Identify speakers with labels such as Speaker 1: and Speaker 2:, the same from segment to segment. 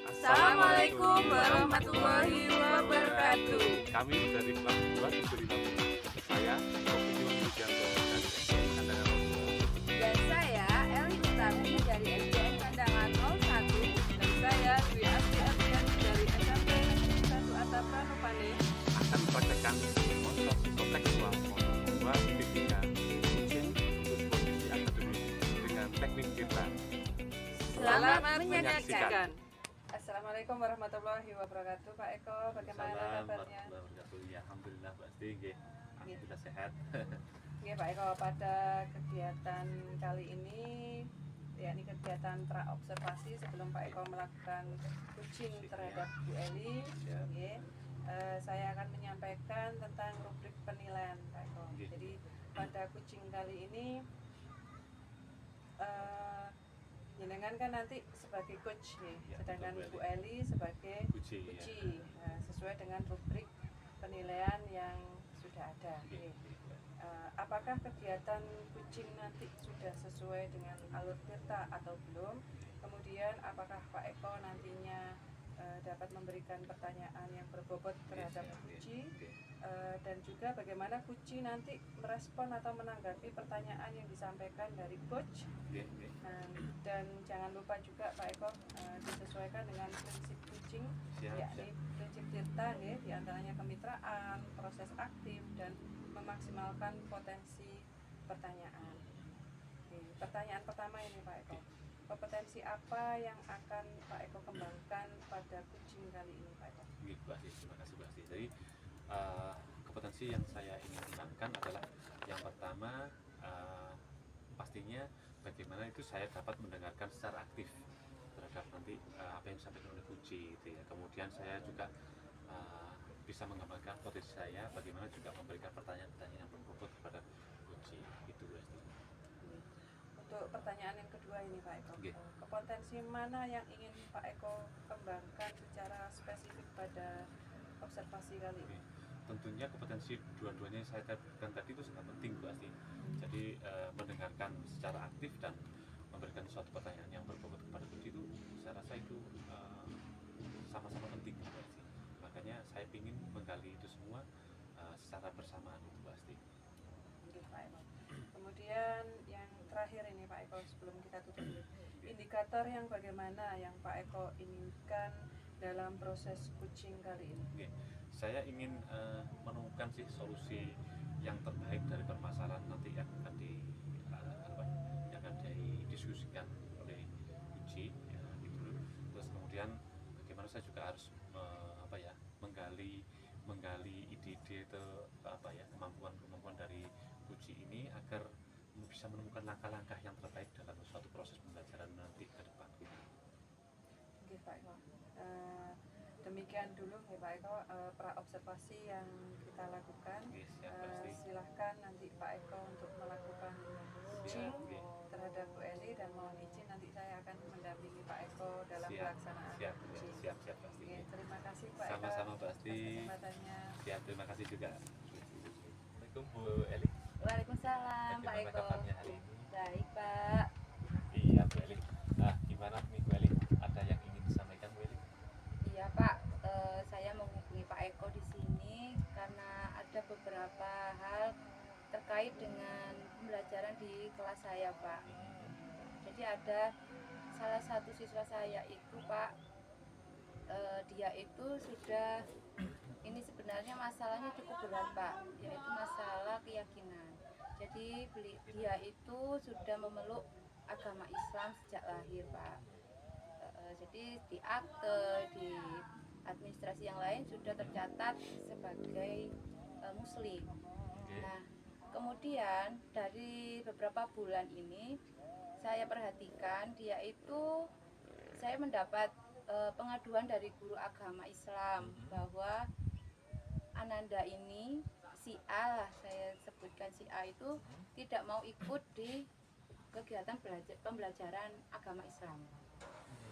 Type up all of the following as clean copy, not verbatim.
Speaker 1: Assalamualaikum warahmatullahi wabarakatuh.
Speaker 2: Kami dari kelas 2 Negeri Lampung. Saya Kopi Wijanto dari SDN Kandangan 02.
Speaker 1: Dan saya Eli Utami dari SDN Kandangan 01. Dan saya Dwi Asti Ardiani dari SMP Negeri 1 Atap Ranupane.
Speaker 2: Akan membacakan motor psikotekstual modul 2 Fisika ujian untuk posisi akademik dengan teknik kita.
Speaker 1: Selamat menyaksikan. Assalamualaikum warahmatullahi wabarakatuh. Pak Eko, bagaimana kabarnya?
Speaker 2: Ya, alhamdulillah Mbak Asti, nggih. Alhamdulillah sehat.
Speaker 1: Oke Pak Eko, pada kegiatan kali ini yakni kegiatan praobservasi sebelum Pak Eko melakukan coaching terhadap Bu Eli, oke, saya akan menyampaikan tentang rubrik penilaian Pak Eko. Jadi pada coaching kali ini jenengan kan nanti sebagai coach nih, sedangkan Bu Eli sebagai
Speaker 2: Uji.
Speaker 1: Nah, sesuai dengan rubrik penilaian yang sudah ada. Apakah kegiatan coaching nanti sudah sesuai dengan alur tirta atau belum? Kemudian apakah Pak Eko nantinya dapat memberikan pertanyaan yang berbobot terhadap Kuci, dan juga bagaimana Kuci nanti merespon atau menanggapi pertanyaan yang disampaikan dari coach. Dan jangan lupa juga Pak Eko disesuaikan dengan prinsip coaching, yakni prinsip tirta, diantaranya kemitraan, proses aktif, dan memaksimalkan potensi pertanyaan. Pertanyaan pertama ini Pak Eko, kompetensi apa yang akan Pak Eko kembangkan pada coaching kali ini Pak Eko?
Speaker 2: Terima kasih Mbak Asti. Jadi kompetensi yang saya ingin kembangkan adalah yang pertama, pastinya bagaimana itu saya dapat mendengarkan secara aktif terhadap nanti apa yang disampaikan oleh Kuci gitu ya. Kemudian saya juga bisa mengembangkan potensi saya, bagaimana juga memberikan pertanyaan-pertanyaan yang berbobot kepada Kuci itu Mbak Asti.
Speaker 1: Untuk pertanyaan yang kedua ini Pak Eko, kompetensi mana yang ingin Pak Eko kembangkan secara spesifik pada observasi kali ini?
Speaker 2: Tentunya kompetensi dua-duanya yang saya katakan tadi itu sangat penting Mbak Asti. Jadi mendengarkan secara aktif dan memberikan suatu pertanyaan yang berbobot kepada Kuci itu saya rasa itu sama-sama penting Mbak Asti. Makanya saya ingin menggali itu semua secara bersamaan itu Mbak Asti.
Speaker 1: Oke Pak Eko. Kemudian yang terakhir ini Pak Eko, sebelum kita tutup, indikator yang bagaimana yang Pak Eko inginkan dalam proses coaching kali ini?
Speaker 2: Saya ingin menemukan sih solusi yang terbaik dari permasalahan nanti yang akan didiskusikan oleh Kuci ya, gitu. Terus kemudian bagaimana saya juga harus menggali ide-ide kemampuan dari Kuci ini agar bisa menemukan langkah-langkah yang terbaik dalam suatu proses pembelajaran nanti ke depan.
Speaker 1: Oke Pak Eko. Demikian dulu ya Pak Eko praobservasi yang kita lakukan. Silahkan nanti Pak Eko untuk melakukan coaching terhadap Bu Eli, dan mohon izin nanti saya akan mendampingi Pak Eko dalam pelaksanaan coaching.
Speaker 2: Siap.
Speaker 1: Terima kasih Pak Eko.
Speaker 2: Sama-sama Mbak Asti.
Speaker 1: Kesempatannya.
Speaker 2: Siap, terima kasih juga. Assalamualaikum Bu Eli.
Speaker 1: Waalaikumsalam Pak Eko.
Speaker 2: Kabarnya hari ini?
Speaker 1: Baik Pak.
Speaker 2: Iya Bu Eli. Nah, gimana nih Bu Eli? Ada yang ingin disampaikan Bu Eli?
Speaker 1: Iya Pak, saya menghubungi Pak Eko di sini karena ada beberapa hal terkait dengan pembelajaran di kelas saya Pak. Jadi ada salah satu siswa saya itu Pak, dia itu sudah, ini sebenarnya masalahnya cukup berat Pak, yaitu masalah keyakinan. Jadi dia itu sudah memeluk agama Islam sejak lahir Pak. Jadi di akte, di administrasi yang lain sudah tercatat sebagai Muslim. Nah, kemudian dari beberapa bulan ini saya perhatikan dia itu, saya mendapat pengaduan dari guru agama Islam bahwa Ananda ini, si A lah, saya sebutkan si A itu tidak mau ikut di kegiatan pembelajaran agama Islam.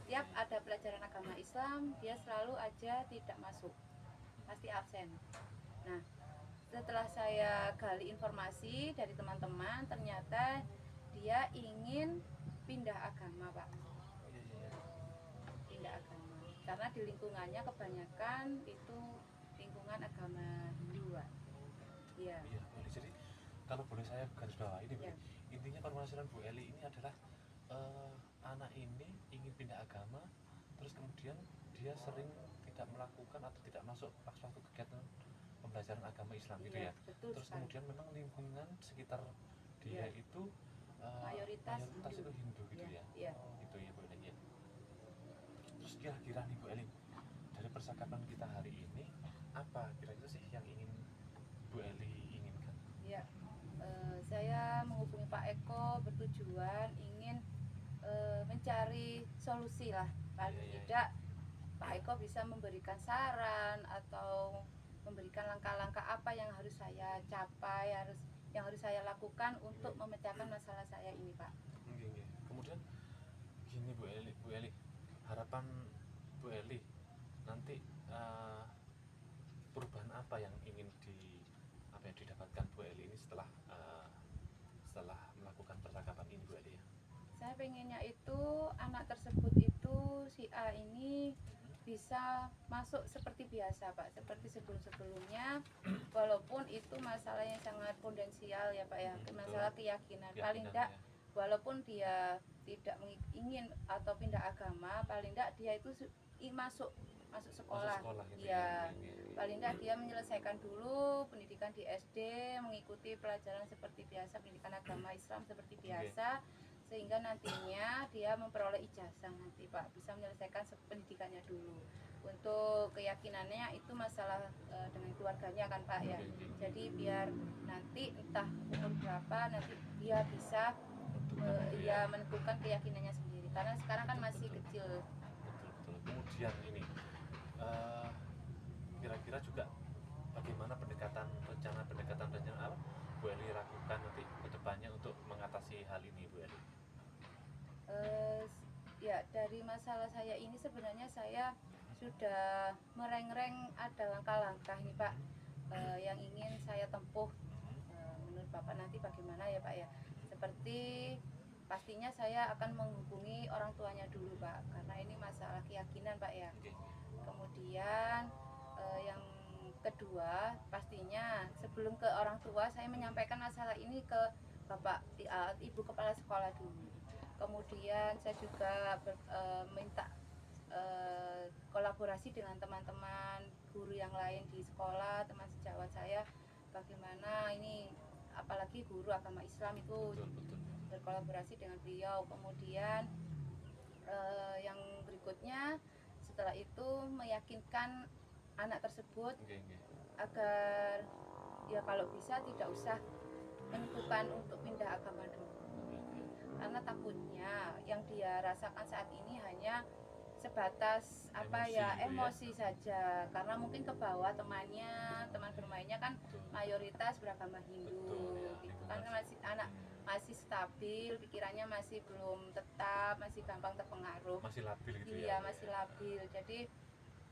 Speaker 1: Tiap ada pelajaran agama Islam, dia selalu aja tidak masuk, pasti absen. Nah, setelah saya gali informasi dari teman-teman, ternyata dia ingin pindah agama Pak, pindah agama. karena di lingkungannya kebanyakan itu lingkungan agama Hindu, Pak. Iya.
Speaker 2: Iya, Bu Eli. Jadi kalau boleh saya garis bawah ini, Bu
Speaker 1: Ya.
Speaker 2: Eli. Intinya permasalahan Bu Eli ini adalah anak ini ingin pindah agama, terus kemudian dia sering tidak melakukan atau tidak masuk suatu kegiatan pembelajaran agama Islam gitu
Speaker 1: Iya,
Speaker 2: ya.
Speaker 1: betul
Speaker 2: Terus
Speaker 1: sekali.
Speaker 2: kemudian memang lingkungan sekitar dia
Speaker 1: Iya.
Speaker 2: itu
Speaker 1: Mayoritas Hindu.
Speaker 2: itu Hindu gitu
Speaker 1: Iya,
Speaker 2: ya.
Speaker 1: iya.
Speaker 2: Gitu ya Bu Eli ya. Terus kira-kira nih Bu Eli, dari percakapan kita hari ini, apa kira-kira sih yang ingin Bu Eli inginkan?
Speaker 1: Ya, saya menghubungi Pak Eko bertujuan ingin mencari solusi lah. Paling
Speaker 2: Iya, iya,
Speaker 1: tidak Pak Eko bisa memberikan saran atau memberikan langkah-langkah apa yang harus saya capai, yang harus saya lakukan untuk memecahkan masalah saya ini, Pak.
Speaker 2: Oke, oke. Kemudian gini Bu Eli, harapan Bu Eli nanti perubahan apa yang ingin didapatkan Bu Eli ini setelah melakukan percakapan ini Bu Eli ya?
Speaker 1: Saya pengennya itu anak tersebut itu si A ini bisa masuk seperti biasa, Pak, seperti sebelum-sebelumnya, walaupun itu masalah yang sangat potensial ya, Pak ya, masalah keyakinan. Paling tidak
Speaker 2: ya.
Speaker 1: walaupun dia tidak ingin atau pindah agama, paling tidak dia itu masuk sekolah.
Speaker 2: Gitu
Speaker 1: Ya,
Speaker 2: ya.
Speaker 1: paling tidak dia menyelesaikan dulu pendidikan di SD, mengikuti pelajaran seperti biasa, pendidikan agama Islam seperti biasa, sehingga nantinya dia memperoleh ijazah nanti, Pak, bisa menyelesaikan pendidikannya dulu. Untuk keyakinannya itu masalah dengan keluarganya kan, Pak ya. Jadi biar nanti entah umur berapa nanti dia bisa menentukan keyakinannya sendiri, karena sekarang kan masih kecil.
Speaker 2: Betul. Kemudian ini kira-kira juga bagaimana rencana pendekatan apa Bu Eli lakukan nanti ke depannya untuk mengatasi hal ini Bu Eli?
Speaker 1: Ya, dari masalah saya ini sebenarnya saya sudah merengreng ada langkah-langkah ini, Pak, yang ingin saya tempuh. Menurut Bapak nanti bagaimana ya, Pak ya? Seperti pastinya saya akan menghubungi orang tuanya dulu, Pak, karena ini masalah keyakinan, Pak ya. Kemudian yang kedua, pastinya sebelum ke orang tua saya menyampaikan masalah ini ke Bapak Ibu Kepala Sekolah dulu. Kemudian saya juga minta kolaborasi dengan teman-teman guru yang lain di sekolah, teman sejawat saya, bagaimana ini, apalagi guru agama Islam itu
Speaker 2: betul.
Speaker 1: berkolaborasi dengan beliau. Kemudian yang berikutnya setelah itu meyakinkan anak tersebut agar ya kalau bisa tidak usah menentukan untuk pindah agama dulu, karena takutnya yang dia rasakan saat ini hanya sebatas emosi saja, karena mungkin ke bawah teman bermainnya kan mayoritas beragama Hindu gitu kan, masih stabil, pikirannya masih belum tetap, masih gampang terpengaruh,
Speaker 2: masih labil gitu ya.
Speaker 1: Iya, masih labil. Jadi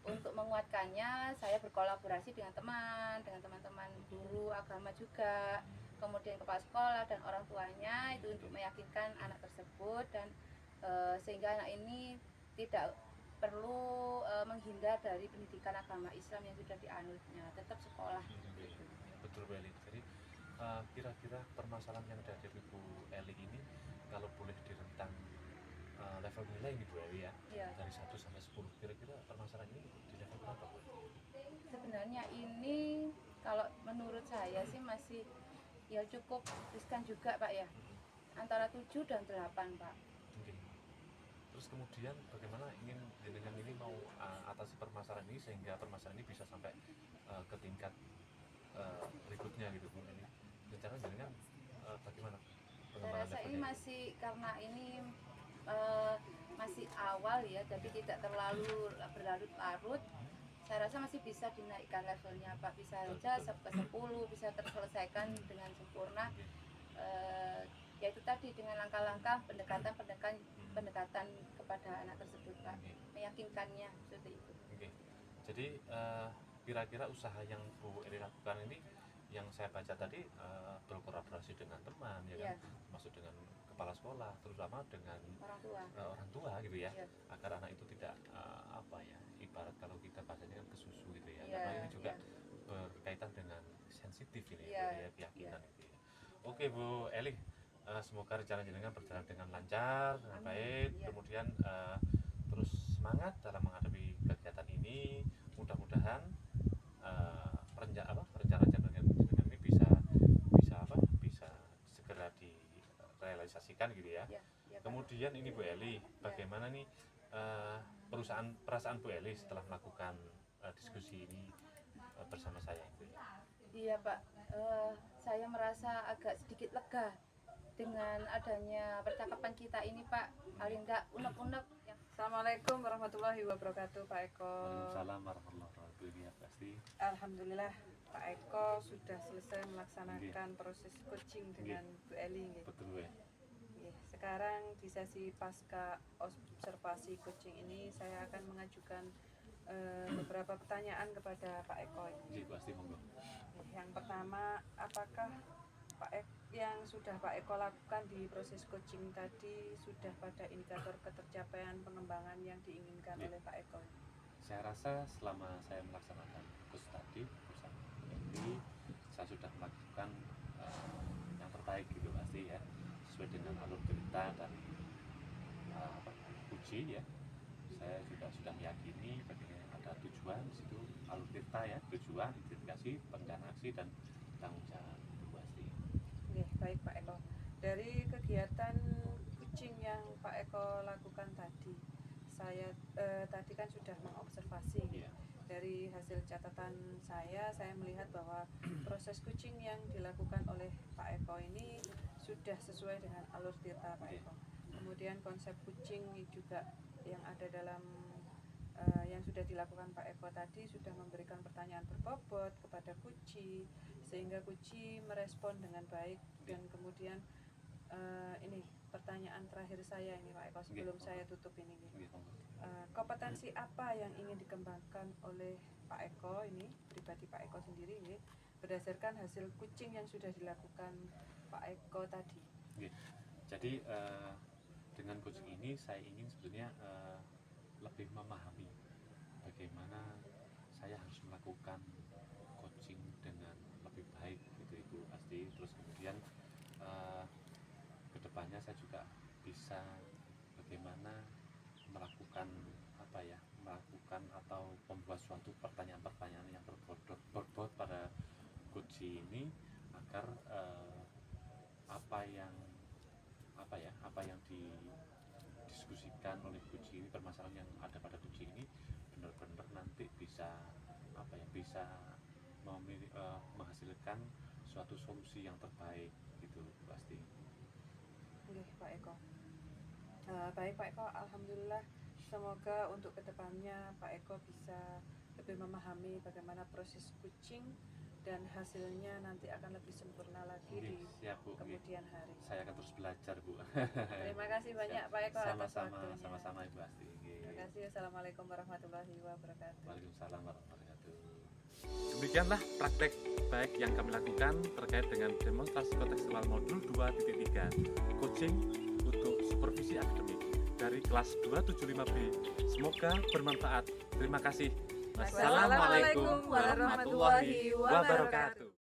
Speaker 1: untuk menguatkannya saya berkolaborasi dengan teman-teman guru agama juga, kemudian kepala sekolah dan orang tuanya, itu untuk meyakinkan anak tersebut dan sehingga anak ini tidak perlu menghindar dari pendidikan agama Islam yang sudah dianutnya, tetap sekolah.
Speaker 2: Betul Bu Eli. Jadi kira-kira permasalahan yang dihadapi Bu Eli ini kalau boleh direntang level nilai nih Bu Eli ya, dari 1 sampai 10, kira-kira permasalahan ini di level berapa Bu?
Speaker 1: Sebenarnya ini kalau menurut saya sih masih ya cukup riskan juga, Pak ya, antara 7 dan 8, Pak.
Speaker 2: Terus kemudian bagaimana ingin dengan ini mau atasi permasalahan ini sehingga permasalahan ini bisa sampai ke tingkat berikutnya gitu Bu Eli? Rencana dengan bagaimana?
Speaker 1: Saya rasa ini masih, karena ini masih awal ya, jadi tidak terlalu berlarut-larut. Saya rasa masih bisa dinaikkan levelnya, Pak, bisa saja ke 10 bisa terselesaikan dengan sempurna. Yaitu tadi dengan langkah-langkah pendekatan kepada anak tersebut, Pak, meyakinkannya seperti itu.
Speaker 2: Jadi kira-kira usaha yang Bu Eli lakukan ini yang saya baca tadi berkolaborasi dengan teman ya kan, masuk dengan kepala sekolah, terutama dengan
Speaker 1: orang tua.
Speaker 2: orang tua gitu ya,
Speaker 1: Iya.
Speaker 2: agar anak itu tidak apa ya, ibarat kalau kita bahasanya kan kesusu gitu ya,
Speaker 1: Iya,
Speaker 2: karena ini juga
Speaker 1: iya.
Speaker 2: berkaitan dengan sensitif ini
Speaker 1: Iya,
Speaker 2: ya, keyakinan gitu ya. Oke Bu Eli, semoga rencana jenengan berjalan dengan lancar, dengan
Speaker 1: Amin.
Speaker 2: baik,
Speaker 1: Iya.
Speaker 2: kemudian terus semangat dalam menghadapi kegiatan ini. Mudah-mudahan rencana jenengan ini bisa segera direalisasikan gitu ya.
Speaker 1: Iya, iya, Pak.
Speaker 2: Kemudian ini Bu Eli, bagaimana nih perasaan Bu Eli setelah melakukan diskusi ini bersama saya itu ya?
Speaker 1: Iya Pak, saya merasa agak sedikit lega dengan adanya percakapan kita ini Pak. Paling enggak unek-unek.
Speaker 3: Assalamualaikum warahmatullahi wabarakatuh Pak Eko.
Speaker 2: Waalaikumsalam warahmatullahi wabarakatuh. Ya pasti.
Speaker 3: Alhamdulillah Pak Eko sudah selesai melaksanakan proses coaching dengan Bu Eli.
Speaker 2: Betul ya.
Speaker 3: Sekarang di sesi pasca observasi coaching ini saya akan mengajukan beberapa pertanyaan kepada Pak Eko.
Speaker 2: Iya pasti monggo.
Speaker 3: Yang pertama, apakah yang sudah Pak Eko lakukan di proses coaching tadi sudah pada indikator ketercapaian pengembangan yang diinginkan oleh Pak Eko?
Speaker 2: Saya rasa selama saya melaksanakan course tadi bersama Eli, saya sudah melakukan yang terbaik gitu pasti ya, sesuai dengan alur cerita dari uji ya. Saya juga sudah meyakini bagaimana ada tujuan di situ, alur cerita ya, tujuan, identifikasi, perencanaan aksi dan tanggung jawab itu pasti.
Speaker 3: Baik Pak Eko. Dari kegiatan coaching yang Pak Eko lakukan tadi, saya tadi kan sudah mengobservasi.
Speaker 2: Iya.
Speaker 3: Dari hasil catatan saya melihat bahwa proses coaching yang dilakukan oleh Pak Eko ini sudah sesuai dengan alur tirta Pak Eko. Kemudian konsep coaching juga yang ada dalam yang sudah dilakukan Pak Eko tadi sudah memberikan pertanyaan berbobot kepada Kuci, sehingga Kuci merespon dengan baik. Dan kemudian ini pertanyaan terakhir saya ini Pak Eko sebelum saya tutup ini. Kompetensi apa yang ingin dikembangkan oleh Pak Eko ini, pribadi Pak Eko sendiri ini, berdasarkan hasil coaching yang sudah dilakukan Pak Eko tadi?
Speaker 2: Jadi dengan coaching ini saya ingin sebetulnya lebih memahami bagaimana saya harus melakukan coaching dengan lebih baik gitu Ibu pasti. Terus kemudian kedepannya saya juga bisa bagaimana melakukan atau membuat suatu pertanyaan-pertanyaan yang berbobot pada coaching ini agar apa yang didiskusikan oleh coaching ini, permasalahan yang ada pada coaching ini benar-benar nanti bisa menghasilkan suatu solusi yang terbaik gitu pasti.
Speaker 3: Pak Eko. Baik Pak Eko, alhamdulillah. Semoga untuk kedepannya Pak Eko bisa lebih memahami bagaimana proses coaching dan hasilnya nanti akan lebih sempurna lagi di kemudian hari.
Speaker 2: Saya akan terus belajar Bu.
Speaker 3: Terima kasih banyak Pak Eko atas waktunya.
Speaker 2: Sama-sama Ibu Asti.
Speaker 3: Terima kasih. Assalamualaikum warahmatullahi wabarakatuh.
Speaker 2: Waalaikumsalam warahmatullahi wabarakatuh.
Speaker 4: Demikianlah praktek baik yang kami lakukan terkait dengan demonstrasi kontekstual modul 2.3 coaching untuk supervisi akademik dari kelas 275B. Semoga bermanfaat. Terima kasih. Wassalamualaikum warahmatullahi wabarakatuh.